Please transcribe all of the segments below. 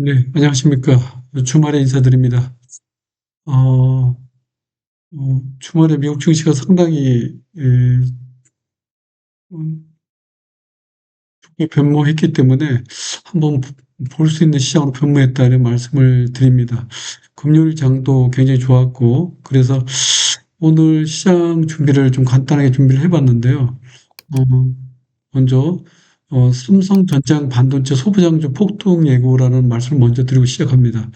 네, 안녕하십니까. 주말에 인사드립니다. 어, 주말에 미국 증시가 상당히 음, 좋게 변모했기 때문에 한번 볼 수 있는 시장으로 변모했다 이런 말씀을 드립니다. 금요일 장도 굉장히 좋았고, 그래서 오늘 시장 준비를 좀 간단하게 준비를 해봤는데요. 어, 먼저 삼성전장 반도체 소부장주 폭등 예고라는 말씀을 먼저 드리고 시작합니다.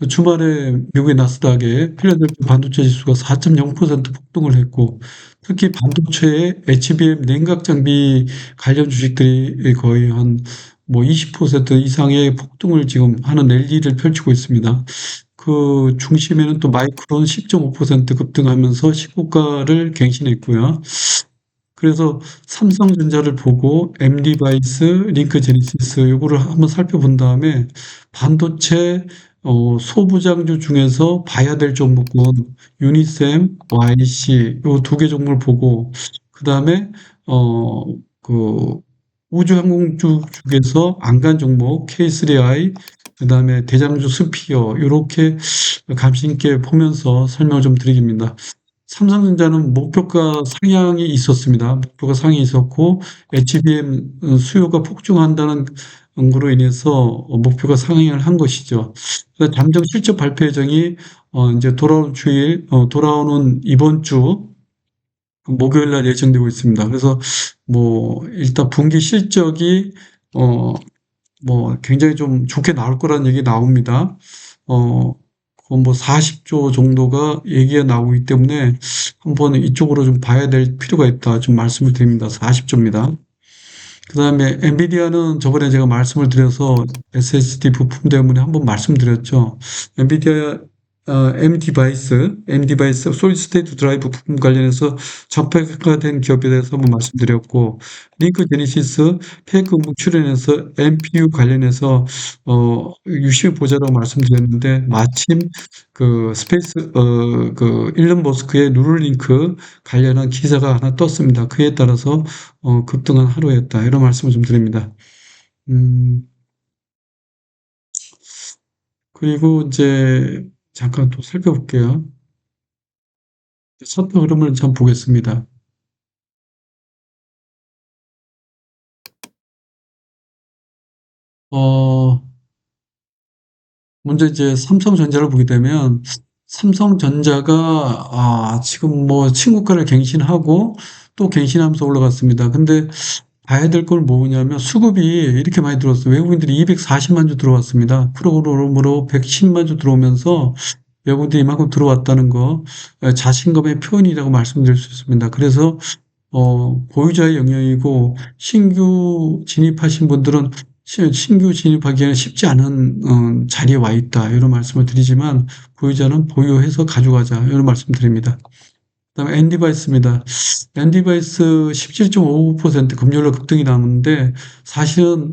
주말에 미국의 나스닥에 필라델피아 반도체 지수가 4.0% 폭등을 했고, 특히 반도체의 HBM 냉각 장비 관련 주식들이 거의 한 뭐 20% 이상의 폭등을 지금 하는 랠리를 펼치고 있습니다. 그 중심에는 또 마이크론 10.5% 급등하면서 시고가를 갱신했고요. 그래서 삼성전자를 보고 MD바이스, 링크제니시스 요거를 한번 살펴본 다음에 반도체 소부장주 중에서 봐야 될 종목은 유니셈, YC 요 두 개 종목을 보고, 그다음에 어 그 우주항공주 쪽에서 안간 종목 K3i, 그다음에 대장주 스피어 요렇게 감시 있게 보면서 설명을 좀 드리겠습니다. 삼성전자는 목표가 상향이 있었습니다. 목표가 상향이 있었고, HBM 수요가 폭증한다는 연구로 인해서 목표가 상향을 한 것이죠. 그래서 잠정 실적 발표 예정이 이제 돌아오는 이번 주 목요일 날 예정되고 있습니다. 그래서 뭐 일단 분기 실적이 어 뭐 굉장히 좀 좋게 나올 거라는 얘기 나옵니다. 어, 그건 뭐 40조 정도가 얘기가 나오기 때문에 한번 이쪽으로 좀 봐야 될 필요가 있다. 좀 말씀을 드립니다. 40조입니다. 그 다음에 엔비디아는 저번에 제가 말씀을 드려서 SSD 부품 때문에 한번 말씀드렸죠. 엔비디아 M 디바이스, 솔리드 스테이트 드라이브 부품 관련해서 적폐가 된 기업에 대해서 한번 말씀드렸고, 링크 제니시스 폐그 음악 출연해서 MPU 관련해서 유심히 보자라고 말씀드렸는데, 마침 그 일론 머스크의 누럴링크 관련한 기사가 하나 떴습니다. 그에 따라서 급등한 하루였다. 이런 말씀을 좀 드립니다. 음, 그리고 이제 잠깐 또 살펴볼게요. 차트 흐름을 좀 보겠습니다. 어, 먼저 이제 삼성전자를 보게 되면, 삼성전자가 지금 뭐 친구가를 갱신하고 또 갱신하면서 올라갔습니다. 근데 봐야 될 걸 뭐냐면 수급이 이렇게 많이 들어왔어요. 외국인들이 240만 주 들어왔습니다. 프로그램으로 110만 주 들어오면서 외국인들이 이만큼 들어왔다는 거, 자신감의 표현이라고 말씀드릴 수 있습니다. 그래서 보유자의 영역이고, 신규 진입하신 분들은 신규 진입하기에는 쉽지 않은 자리에 와 있다. 이런 말씀을 드리지만, 보유자는 보유해서 가져가자. 이런 말씀 드립니다. 그다음에 엔디바이스입니다. 엔디바이스 17.55% 금요일로 급등이 나왔는데, 사실은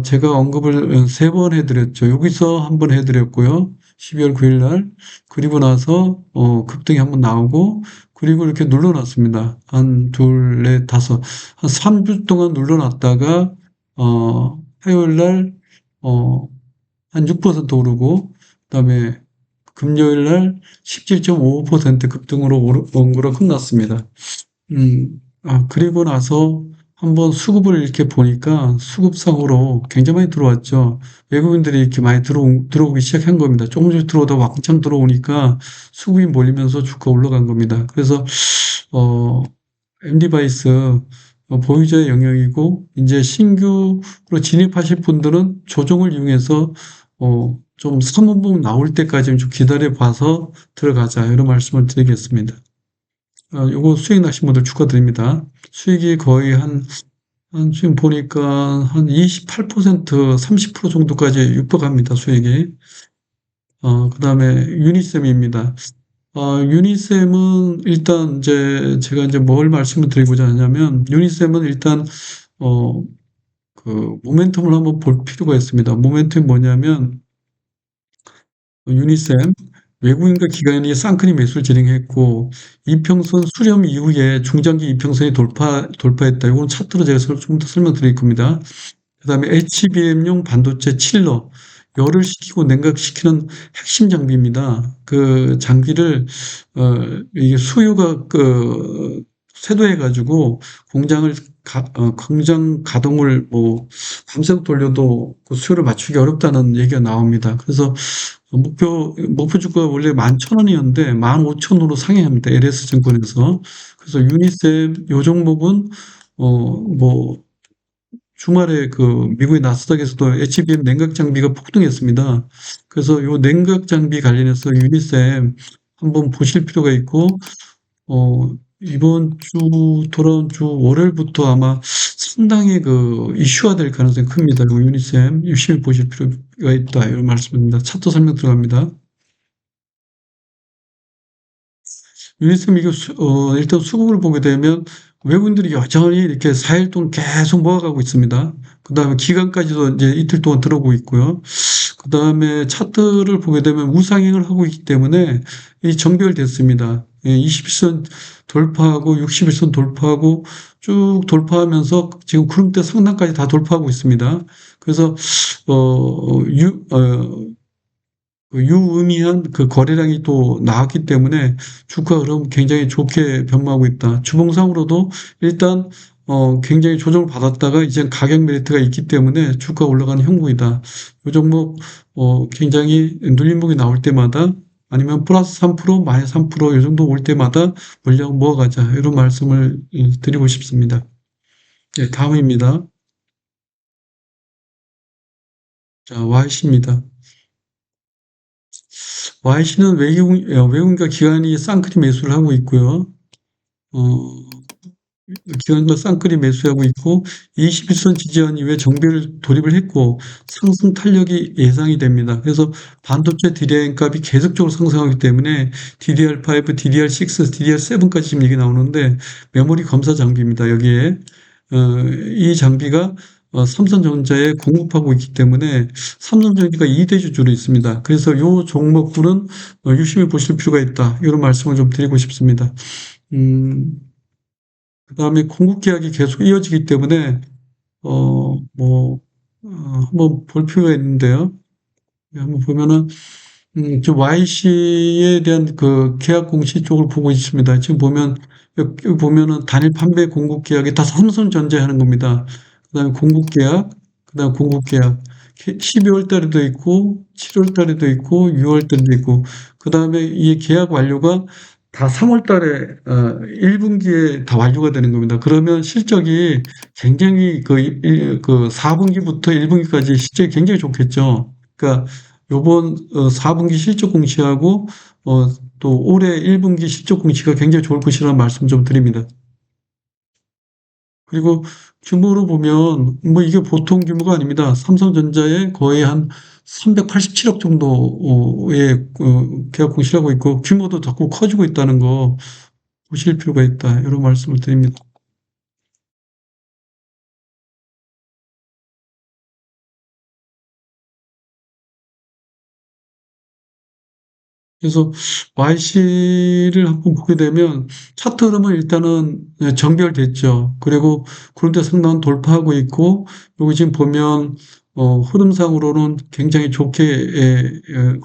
제가 언급을 세 번 해드렸죠. 여기서 한 번 해드렸고요. 12월 9일 날. 그리고 나서 급등이 한 번 나오고, 그리고 이렇게 눌러놨습니다. 한 둘, 넷, 다섯. 한 3주 동안 눌러놨다가 화요일 날 한 6% 오르고, 그다음에 금요일 날 17.55% 급등으로 온 거로 끝났습니다. 그리고 나서 한번 수급을 이렇게 보니까 수급상으로 굉장히 많이 들어왔죠. 외국인들이 이렇게 많이 들어오기 시작한 겁니다. 조금씩 들어오다 왕창 들어오니까 수급이 몰리면서 주가 올라간 겁니다. 그래서, 어, MD바이스 보유자의 영역이고, 이제 신규로 진입하실 분들은 조정을 이용해서 좀 3분봉 나올 때까지 좀 기다려 봐서 들어가자. 이런 말씀을 드리겠습니다. 요거 수익 나신 분들 축하드립니다. 수익이 거의 지금 보니까 한 28%, 30% 정도까지 육박합니다, 수익이. 그 다음에 유니셈입니다. 유니셈은 일단 이제 제가 이제 뭘 말씀을 드리고자 하냐면, 유니셈은 일단, 어, 모멘텀을 한번 볼 필요가 있습니다. 모멘텀이 뭐냐면, 유니셈, 외국인과 기관이 쌍크니 매수를 진행했고, 이평선 수렴 이후에 중장기 이평선이 돌파했다. 이건 차트로 제가 좀 더 설명드릴 겁니다. 그 다음에 HBM용 반도체 칠러. 열을 식히고 냉각시키는 핵심 장비입니다. 그 장비를 이게 수요가 쇄도해 가지고 공장 가동을 뭐 밤새도록 돌려도 그 수요를 맞추기 어렵다는 얘기가 나옵니다. 그래서 목표 주가가 원래 11,000원이었는데 15,000원으로 상회합니다. LS증권에서. 그래서 유니셈 요 종목은 뭐 주말에 미국의 나스닥에서도 HBM 냉각 장비가 폭등했습니다. 그래서 요 냉각 장비 관련해서 유니셈 한번 보실 필요가 있고, 이번 주, 돌아온 주 월요일부터 아마 상당히 이슈화 될 가능성이 큽니다. 요 유니셈 유심히 보실 필요가 있다. 이런 말씀입니다. 차트 설명 들어갑니다. 유니셈 이거 일단 수급을 보게 되면 외국인들이 여전히 이렇게 4일 동안 계속 모아가고 있습니다. 그 다음에 기간까지도 이제 이틀 동안 들어오고 있고요. 그 다음에 차트를 보게 되면 우상향을 하고 있기 때문에 이 정결됐습니다. 21선 돌파하고 61선 돌파하고 쭉 돌파하면서 지금 구름대 상단까지 다 돌파하고 있습니다. 그래서 어, 유, 어, 유의미한 거래량이 또 나왔기 때문에 주가 흐름 굉장히 좋게 변모하고 있다. 주봉상으로도 일단 굉장히 조정을 받았다가 이제 가격 메리트가 있기 때문에 주가 올라가는 형국이다. 이 종목 굉장히 눌림목이 나올 때마다 아니면 플러스 3%, 마이너스 3%이 정도 올 때마다 물량 모아가자. 이런 말씀을 드리고 싶습니다. 네, 다음입니다. 자, YC입니다. YC는 외국인과 기관이 쌍크리 매수를 하고 있고요. 어, 기관과 쌍끌이 매수하고 있고 21선 지지한 이후에 정비를 돌입을 했고 상승 탄력이 예상이 됩니다. 그래서 반도체 디램 값이 계속적으로 상승하기 때문에 DDR5, DDR6, DDR7까지 지금 얘기 나오는데 메모리 검사 장비입니다. 여기에 이 장비가 삼성전자에 공급하고 있기 때문에 삼성전기가 2대 주주로 있습니다. 그래서 이 종목군은 유심히 보실 필요가 있다. 이런 말씀을 좀 드리고 싶습니다. 음, 그다음에 공급 계약이 계속 이어지기 때문에 뭐 한번 볼 필요가 있는데요. 한번 보면은 지금 YC에 대한 계약 공시 쪽을 보고 있습니다. 지금 보면 여기 보면은 단일 판매 공급 계약이 다 삼성전자에 하는 겁니다. 그다음에 공급 계약, 그다음 공급 계약 12월 달에도 있고 7월 달에도 있고 6월 달에도 있고 그다음에 이 계약 완료가 다 3월 달에 1분기에 다 완료가 되는 겁니다. 그러면 실적이 굉장히 4분기부터 1분기까지 실적이 굉장히 좋겠죠. 그러니까 요번 4분기 실적 공시하고 또 올해 1분기 실적 공시가 굉장히 좋을 것이라는 말씀 좀 드립니다. 그리고 규모로 보면 뭐 이게 보통 규모가 아닙니다. 삼성전자의 거의 한 387억 정도의 계약 공시하고 있고 규모도 자꾸 커지고 있다는 거 보실 필요가 있다. 이런 말씀을 드립니다. 그래서 YC를 한번 보게 되면 차트 흐름은 일단은 정결됐죠. 그리고 그런데 상단 돌파하고 있고 여기 지금 보면 흐름상으로는 굉장히 좋게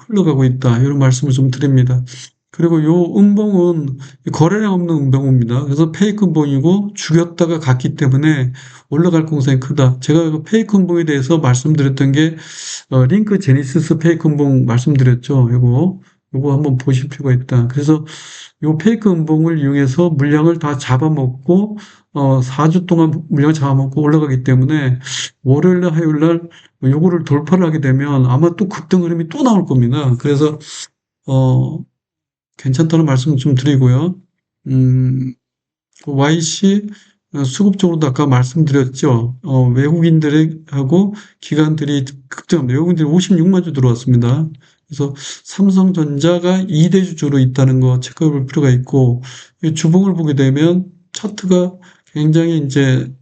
흘러가고 있다. 이런 말씀을 좀 드립니다. 그리고 요 음봉은 거래량 없는 음봉입니다. 그래서 페이크 음봉이고 죽였다가 갔기 때문에 올라갈 공산이 크다. 제가 그 페이크 음봉에 대해서 말씀드렸던 게 링크 제니시스 페이크 음봉 말씀드렸죠. 요거 한번 보실 필요가 있다. 그래서 요 페이크 음봉을 이용해서 물량을 다 잡아먹고 4주 동안 물량을 잡아먹고 올라가기 때문에 월요일날 화요일날 요거를 돌파를 하게 되면 아마 또 급등 흐름이 또 나올 겁니다. 그래서 어 괜찮다는 말씀 좀 드리고요. YC 수급적으로도 아까 말씀드렸죠. 외국인들하고 기관들이 급등합니다. 외국인들이 56만 주 들어왔습니다. 그래서 삼성전자가 2대 주주로 있다는 거 체크해 볼 필요가 있고, 이 주봉을 보게 되면 차트가 굉장히 이제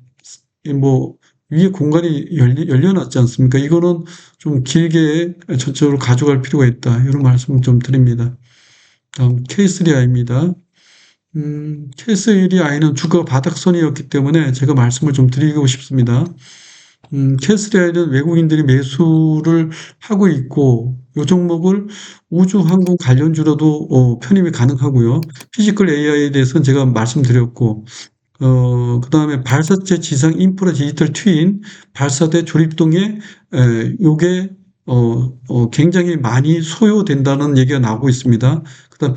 뭐 위에 공간이 열려놨지 않습니까? 이거는 좀 길게 전적으로 가져갈 필요가 있다. 이런 말씀을 좀 드립니다. 다음 K3I입니다. K3I는 주가 바닥선이었기 때문에 제가 말씀을 좀 드리고 싶습니다. 캐스리아에는 외국인들이 매수를 하고 있고 이 종목을 우주항공 관련주로도 편입이 가능하고요. 피지컬 AI에 대해서는 제가 말씀드렸고 그다음에 발사체 지상 인프라 디지털 트윈, 발사대 조립 등에 요게 굉장히 많이 소요된다는 얘기가 나오고 있습니다. 그다음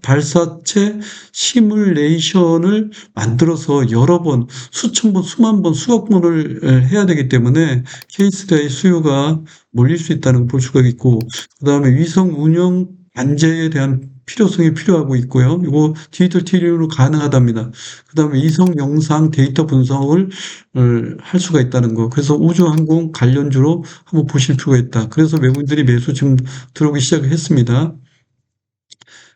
발사체 시뮬레이션을 만들어서 여러 번, 수천 번, 수만 번, 수억 번을 해야 되기 때문에 케이스의 수요가 몰릴 수 있다는 걸 볼 수가 있고, 그다음에 위성 운영 안제에 대한 필요성이 필요하고 있고요. 이거 디지털 트윈으로 가능하답니다. 그다음에 이성 영상 데이터 분석을 할 수가 있다는 거. 그래서 우주항공 관련주로 한번 보실 필요가 있다. 그래서 외국인들이 매수 지금 들어오기 시작했습니다.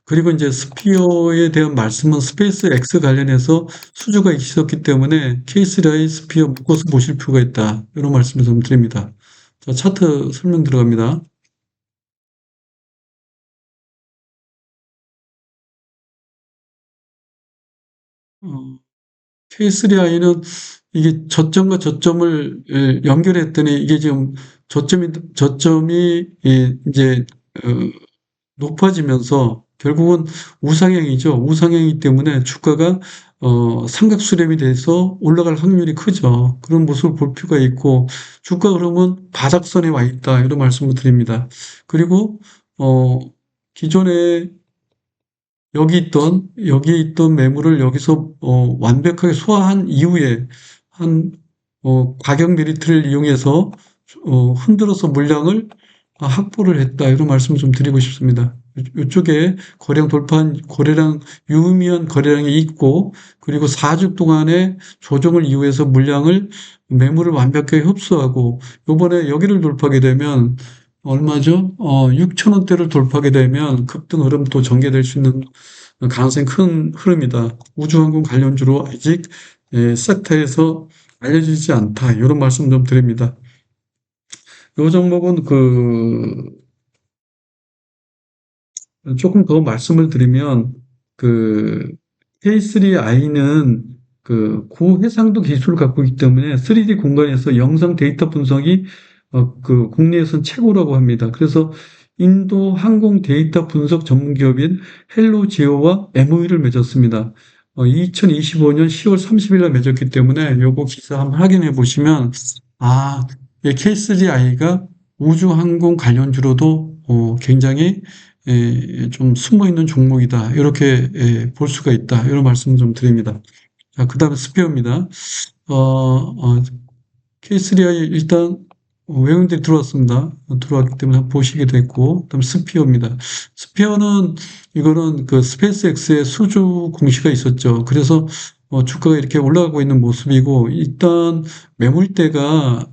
그리고 이제 스피어에 대한 말씀은 스페이스 X 관련해서 수주가 있었기 때문에 케이스라의 스피어 묶어서 보실 필요가 있다. 이런 말씀을 좀 드립니다. 자, 차트 설명 들어갑니다. 어, K3I는 이게 저점과 저점을 연결했더니 이게 지금 저점이 이제 높아지면서 결국은 우상향이죠. 우상향이기 때문에 주가가 삼각수렴이 돼서 올라갈 확률이 크죠. 그런 모습을 볼 필요가 있고 주가 흐름은 바닥선에 와 있다. 이런 말씀을 드립니다. 그리고 어, 기존에 여기 있던 매물을 여기서 완벽하게 소화한 이후에 한 가격 메리트를 이용해서 흔들어서 물량을 확보를 했다. 이런 말씀을 좀 드리고 싶습니다. 이쪽에 거래량, 유의미한 거래량이 있고, 그리고 4주 동안의 조정을 이유해서 매물을 완벽하게 흡수하고, 요번에 여기를 돌파하게 되면, 얼마죠? 6천 원대를 돌파하게 되면 급등 흐름 또 전개될 수 있는 가능성이 큰 흐름이다. 우주항공 관련주로 아직 섹터에서 알려지지 않다. 이런 말씀 좀 드립니다. 이 종목은 조금 더 말씀을 드리면 그 K3I는 그 고해상도 기술을 갖고 있기 때문에 3D 공간에서 영상 데이터 분석이 국내에선 최고라고 합니다. 그래서 인도 항공 데이터 분석 전문 기업인 헬로지오와 MOU를 맺었습니다. 2025년 10월 30일 날 맺었기 때문에 요거 기사 한번 확인해 보시면 K3I가 우주 항공 관련주로도 굉장히 좀 숨어 있는 종목이다. 이렇게 볼 수가 있다. 이런 말씀을 좀 드립니다. 자, 그 다음에 스페어입니다. K3I 일단 외국인들이 들어왔습니다. 들어왔기 때문에 한번 보시게 됐고, 그다음 스피어입니다. 스피어는 이거는 그 스페이스 X의 수주 공시가 있었죠. 그래서 주가가 이렇게 올라가고 있는 모습이고, 일단 매물대가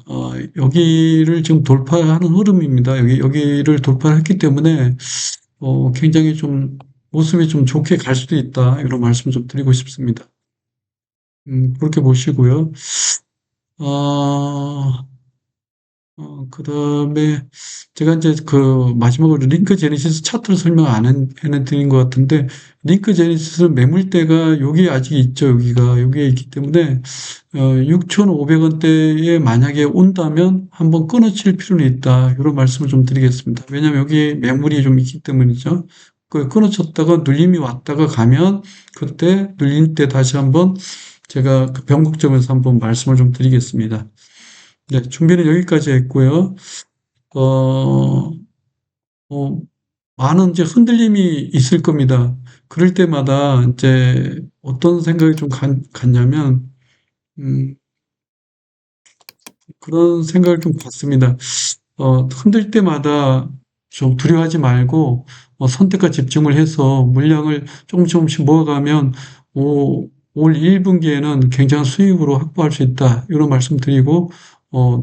여기를 지금 돌파하는 흐름입니다. 여기를 돌파했기 때문에 굉장히 좀 모습이 좀 좋게 갈 수도 있다. 이런 말씀 좀 드리고 싶습니다. 그렇게 보시고요. 아, 그다음에 제가 이제 그 마지막으로 링크 제네시스 차트를 설명 안 해드린 것 같은데, 링크 제네시스는 매물대가 여기 아직 있죠. 여기에 있기 때문에 6,500원대에 만약에 온다면 한번 끊어칠 필요는 있다. 이런 말씀을 좀 드리겠습니다. 왜냐하면 여기 매물이 좀 있기 때문이죠. 그 끊어쳤다가 눌림이 왔다가 가면 그때 눌릴 때 다시 한번 제가 그 변곡점에서 한번 말씀을 좀 드리겠습니다. 네, 준비는 여기까지 했고요. 어, 어, 많은 이제 흔들림이 있을 겁니다. 그럴 때마다 이제 어떤 생각이 좀 갔냐면, 음, 그런 생각을 좀 갖습니다. 흔들 때마다 좀 두려워하지 말고, 선택과 집중을 해서 물량을 조금씩 모아가면, 올 1분기에는 굉장한 수익으로 확보할 수 있다. 이런 말씀 드리고,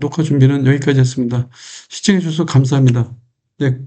녹화 준비는 여기까지 했습니다. 시청해 주셔서 감사합니다. 네.